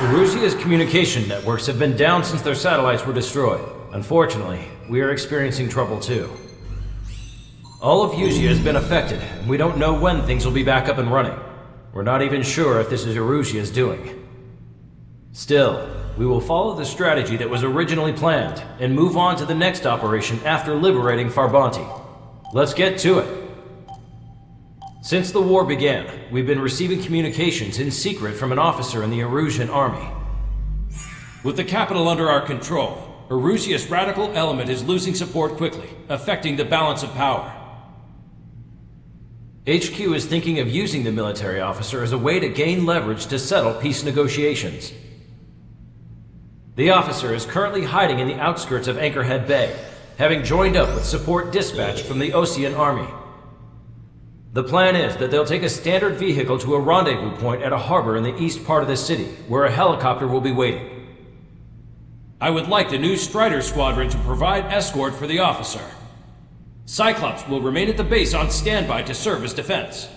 Russia's communication networks have been down since their satellites were destroyed. Unfortunately, we are experiencing trouble too. All of Eurasia has been affected, and we don't know when things will be back up and running. We're not even sure if this is Erusia's doing. Still, we will follow the strategy that was originally planned, and move on to the next operation after liberating Farbanti. Let's get to it. Since the war began, we've been receiving communications in secret from an officer in the Erusian army. With the capital under our control, Erusia's radical element is losing support quickly, affecting the balance of power. HQ is thinking of using the military officer as a way to gain leverage to settle peace negotiations. The officer is currently hiding in the outskirts of Anchorhead Bay, having joined up with support dispatched from the Osean army. The plan is that they'll take a standard vehicle to a rendezvous point at a harbor in the east part of the city, where a helicopter will be waiting. I would like the new Strider Squadron to provide escort for the officer. Cyclops will remain at the base on standby to serve as defense.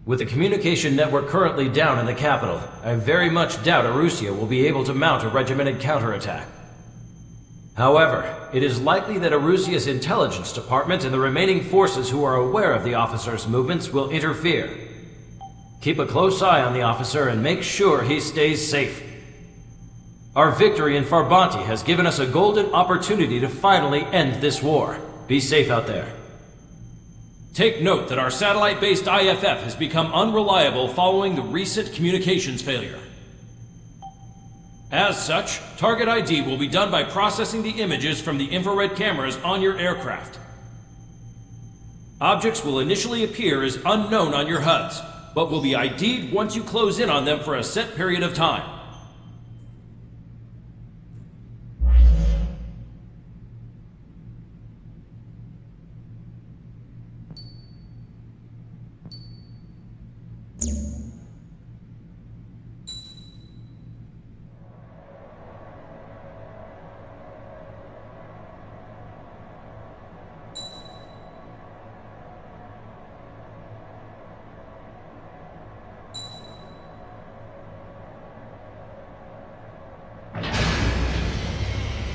With the communication network currently down in the capital, I very much doubt Erusia will be able to mount a regimented counterattack. However, it is likely that Erusia's intelligence department and the remaining forces who are aware of the officer's movements will interfere. Keep a close eye on the officer and make sure he stays safe. Our victory in Farbanti has given us a golden opportunity to finally end this war. Be safe out there. Take note that our satellite-based IFF has become unreliable following the recent communications failure. As such, target ID will be done by processing the images from the infrared cameras on your aircraft. Objects will initially appear as unknown on your HUDs, but will be ID'd once you close in on them for a set period of time.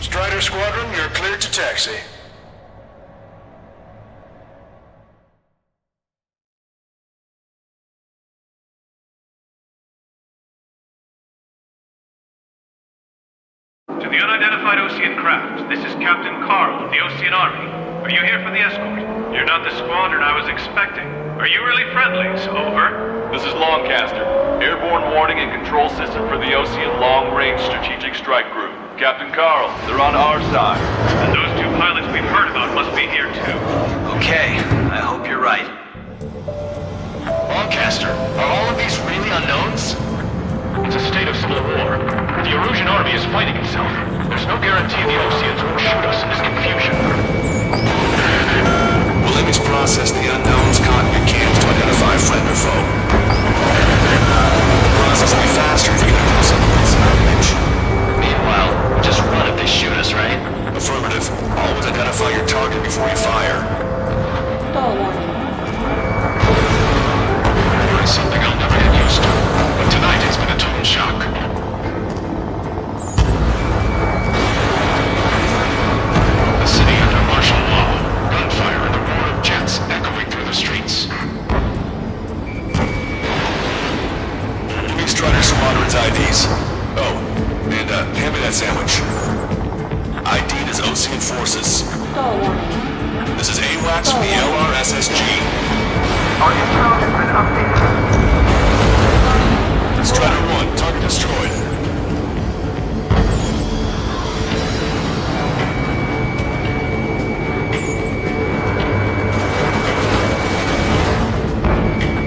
Strider Squadron, you're cleared to taxi. To the unidentified Osean craft, this is Captain Carl of the Osean Army. Are you here for the escort? You're not the squadron I was expecting. Are you really friendlies? Over. This is Longcaster. Airborne warning and control system for the Osean Long-Range Strategic Strike Group. Captain Carl, they're on our side. And those two pilots we've heard about must be here too. Okay, I hope you're right. Longcaster, are all of these really unknowns? It's a state of civil war. The Erusian army is fighting itself. There's no guarantee the Oseans won't shoot us in this confusion. Will image process the unknowns cockpit cams to identify friend or foe? The process will be faster if you can pull something inside image. Meanwhile, just run if they shoot us, right? Affirmative. Always identify your target before you fire. It's something I'll never get used to. But tonight it's been a total shock. The city under martial law. Gunfire and the roar of jets echoing through the streets. Give me Strider Squadron's IDs. Oh, and hand me that sandwich. ID'd as Osean forces. This is AWACS from the LRSSG. Our intel has been updated. Strider 1, target destroyed.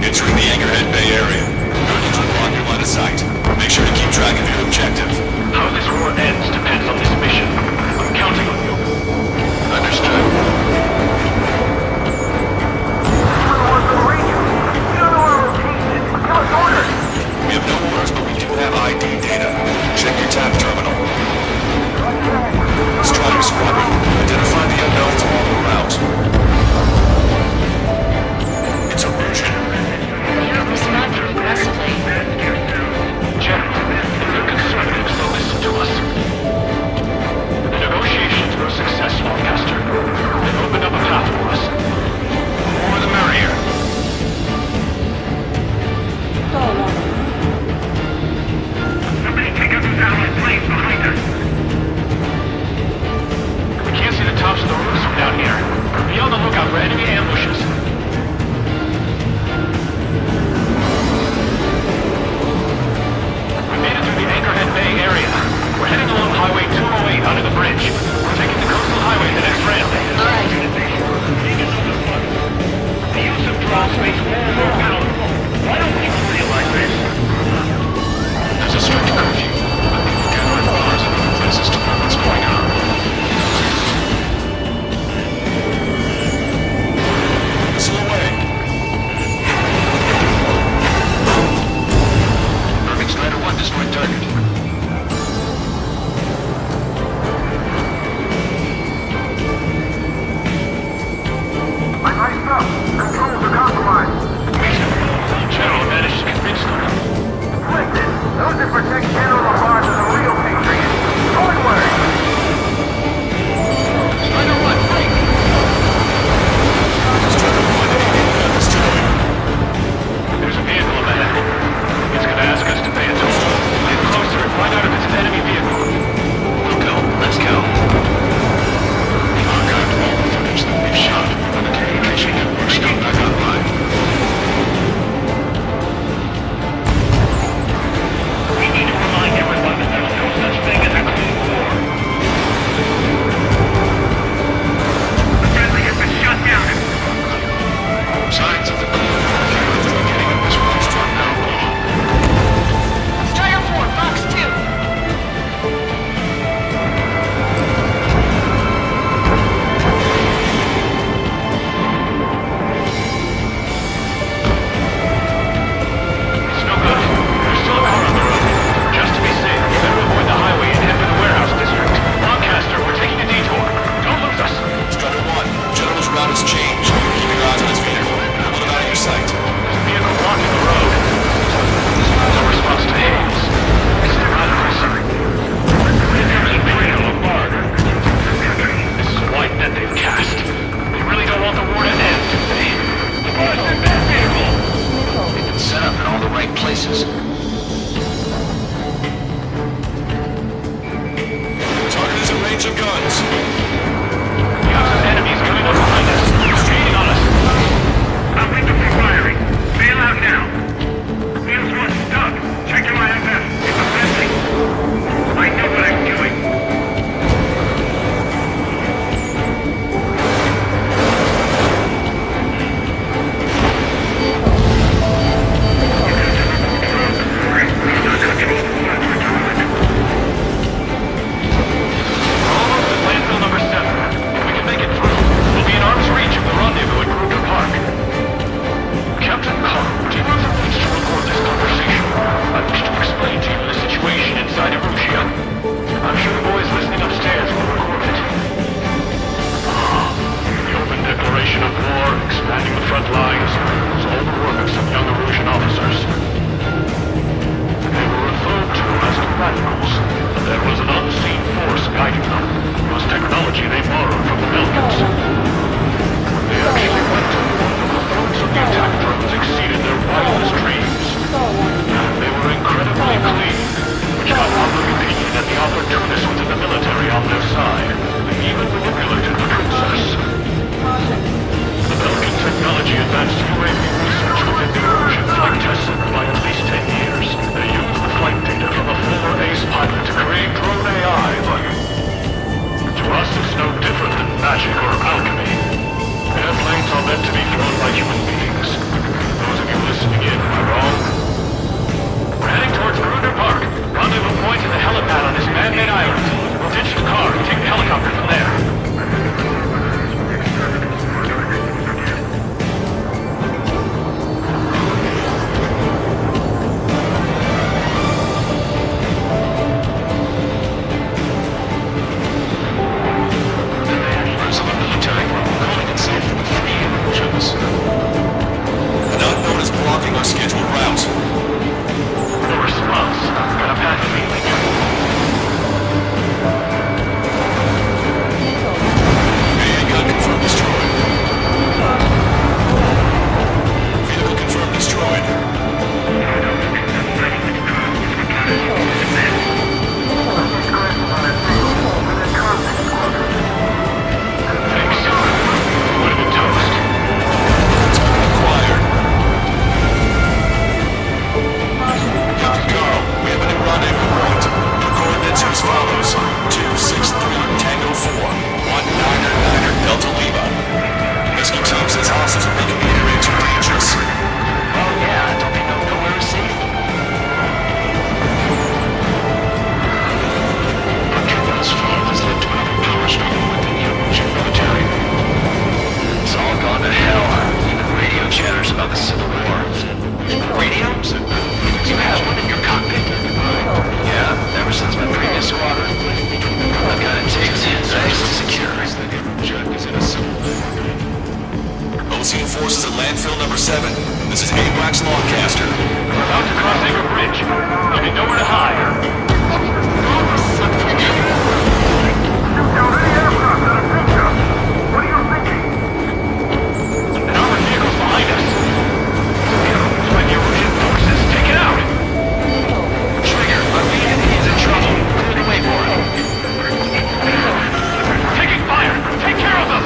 Entering the Anchorhead Bay area. Guardians will block your line of sight. Make sure to keep track of your objective. How this war ends depends on this mission. I'm counting on you. Understood. We have no orders, but we do have ID data. landfill number 7. This is AWACS Longcaster. We're about to cross Acre Bridge. There'll be nowhere to hide. Shoot down any aircraft that approach us. What are you thinking? An armored vehicle's behind us. It's by the Russian forces. Take it out! Trigger, our VIP is in trouble. Clear the way for him. Taking fire! Take care of them!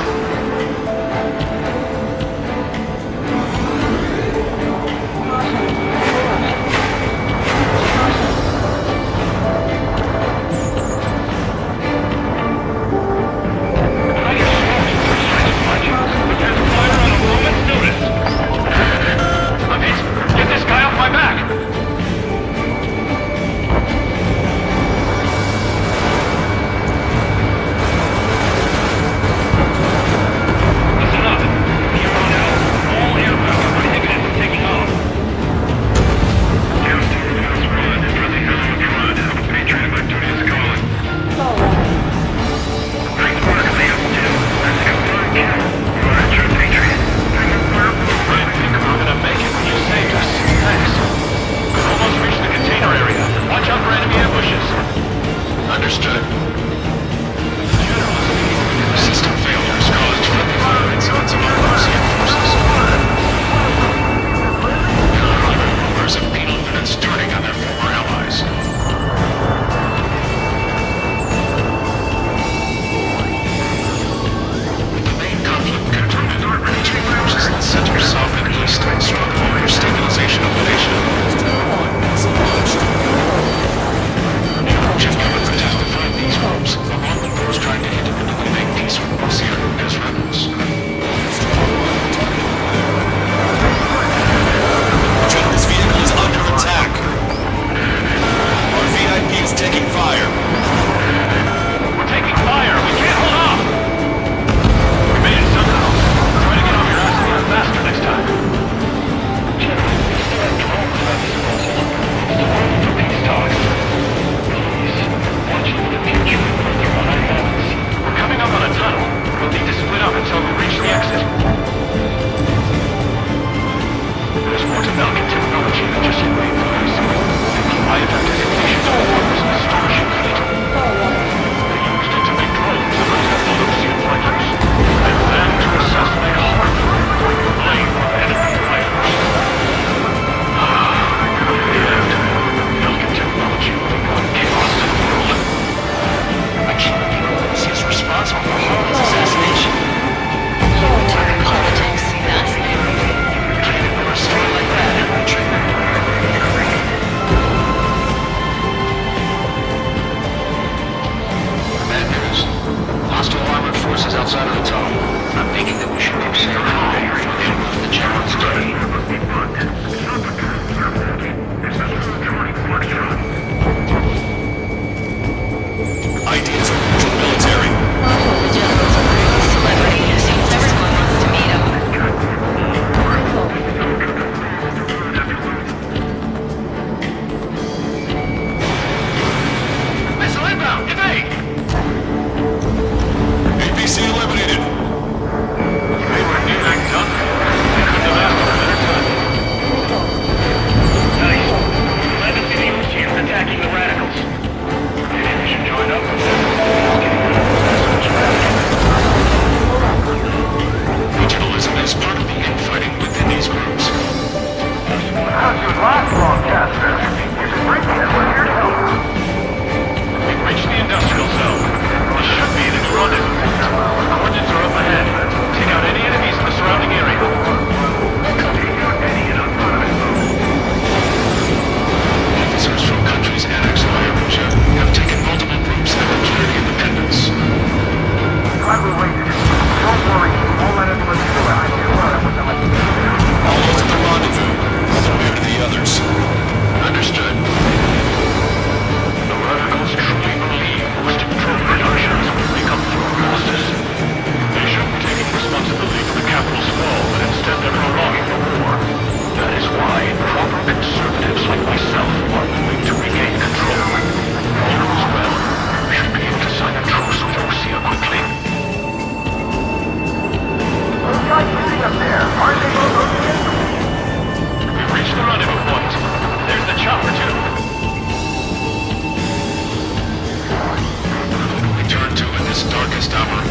Customer.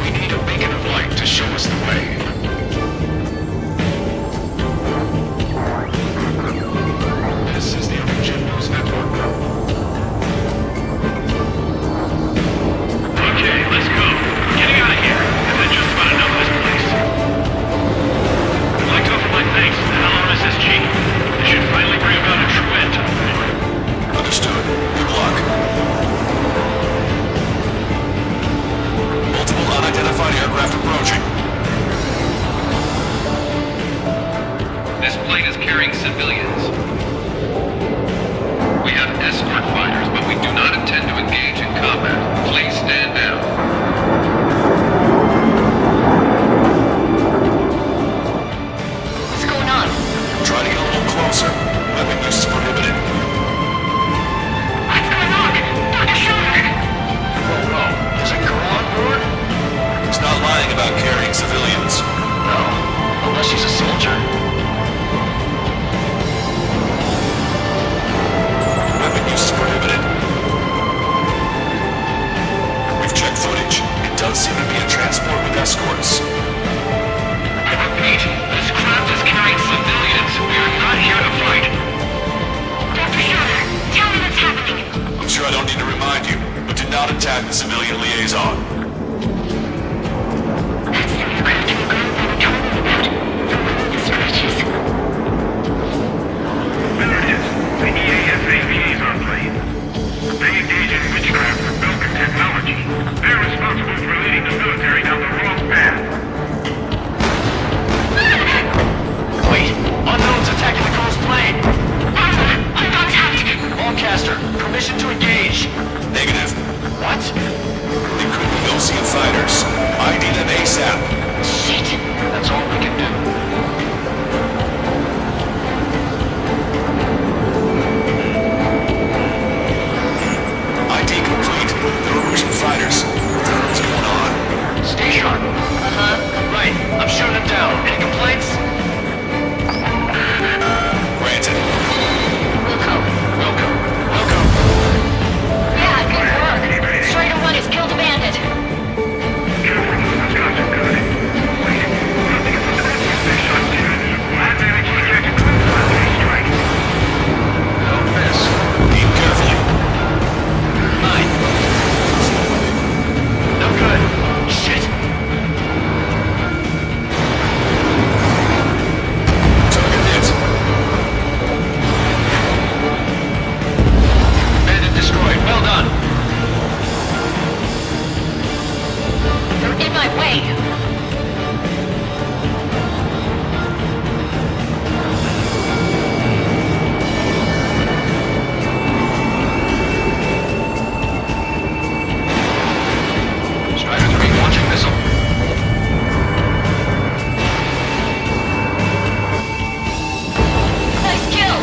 We need a beacon of light to show us the way. This is the Origin News Network. Okay, let's go. We're getting out of here. I've had just about enough of this place. I'd like to offer my thanks to the LRSSG. They should finally bring about a true end to the war. Understood. Good luck. Multiple unidentified aircraft approaching. This plane is carrying civilians. We have escort fighters, but we do not intend to engage in combat. Please stand down. What's going on? Try to get a little closer. Weapon use is prohibited. What's going on? Dr. Schiller! Oh no, there's a girl on board? He's not lying about carrying civilians. No, unless she's a soldier. Weapon use is prohibited. We've checked footage. It does seem to be a transport with escorts. I repeat, this craft is carrying civilians. We are not here to fight. Dr. Schiller, tell me what's happening. I'm sure I don't need to remind you, but do not attack the civilian liaison. That's the aircraft and girl they were telling me about. The one with the scratches. There it is. The EASA liaison plane. They engage in witchcraft for Belkin technology. They're responsible for leading the military down the wrong path. Wait, unknown's attacking the girl's plane. I'm contact. Longcaster, permission to engage. Negative. What? Including Ocean fighters. ID them ASAP. Shit. That's all we can do. ID complete. There are Russian fighters. What the hell is going on? Stay sharp. Right, I'm shooting him down. Any complaints? Granted. Wilco. Welcome. Welcome. Yeah, good work. Strider 1 has killed a bandit. Careful, those guys are good. Wait, nothing is the best they shot down. I managed to catch a glimpse of their strike. Don't miss. Aim carefully. Mine. No good. Shit. Target hit. Bandit destroyed. Well done. They're in my way. Strider 3 launching missile. Nice kill.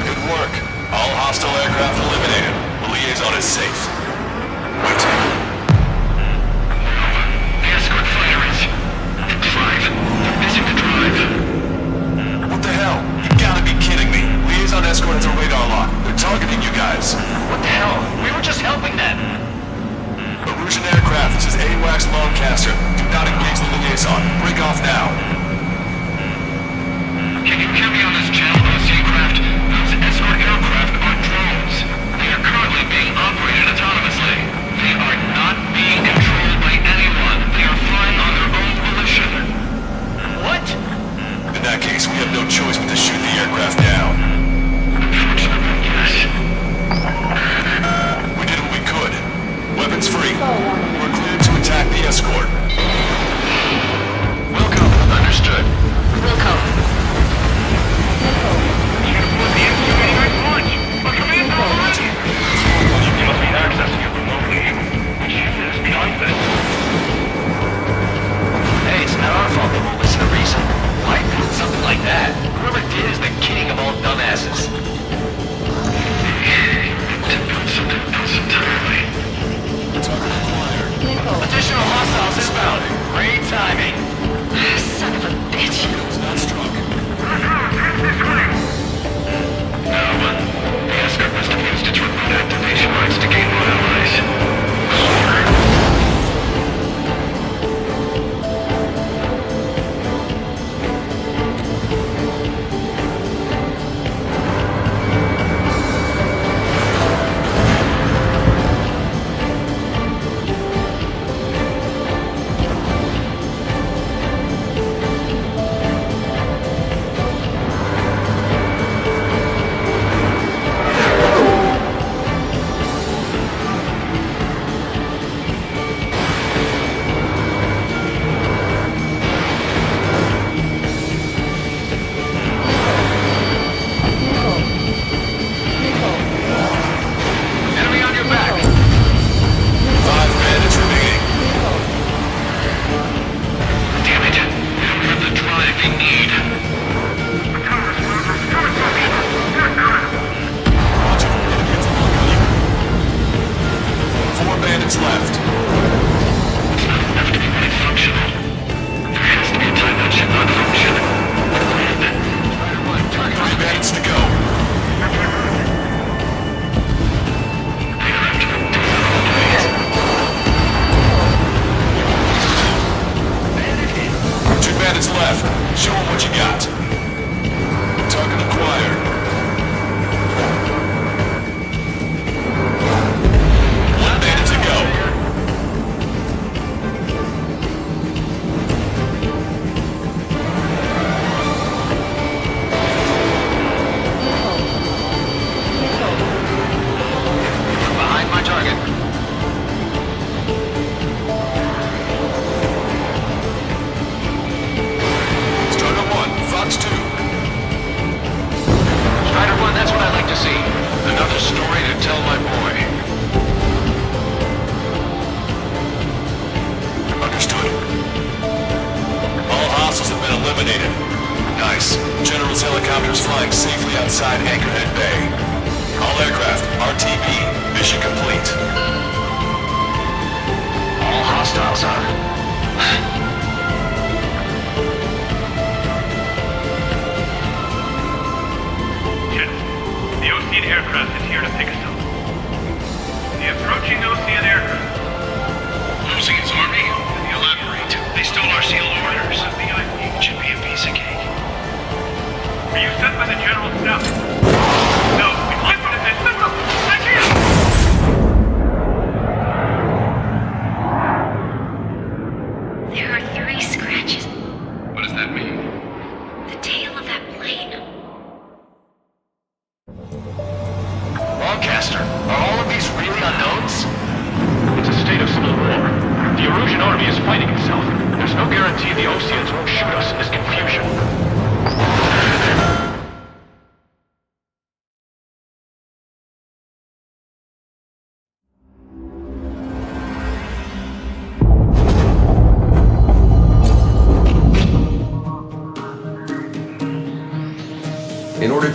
Good work. All hostile aircraft eliminated. The liaison is safe. Wait.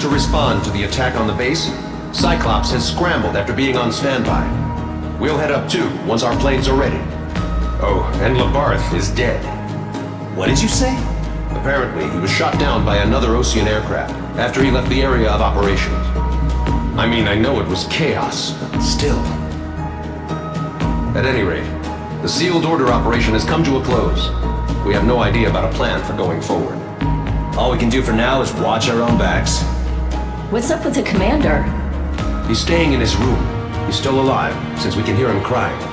to respond to the attack on the base, Cyclops has scrambled after being on standby. We'll head up too, once our planes are ready. Oh, and Labarth is dead. What did you say? Apparently, he was shot down by another Ocean aircraft after he left the area of operations. I mean, I know it was chaos, but still. At any rate, the sealed order operation has come to a close. We have no idea about a plan for going forward. All we can do for now is watch our own backs. What's up with the commander? He's staying in his room. He's still alive, since we can hear him crying.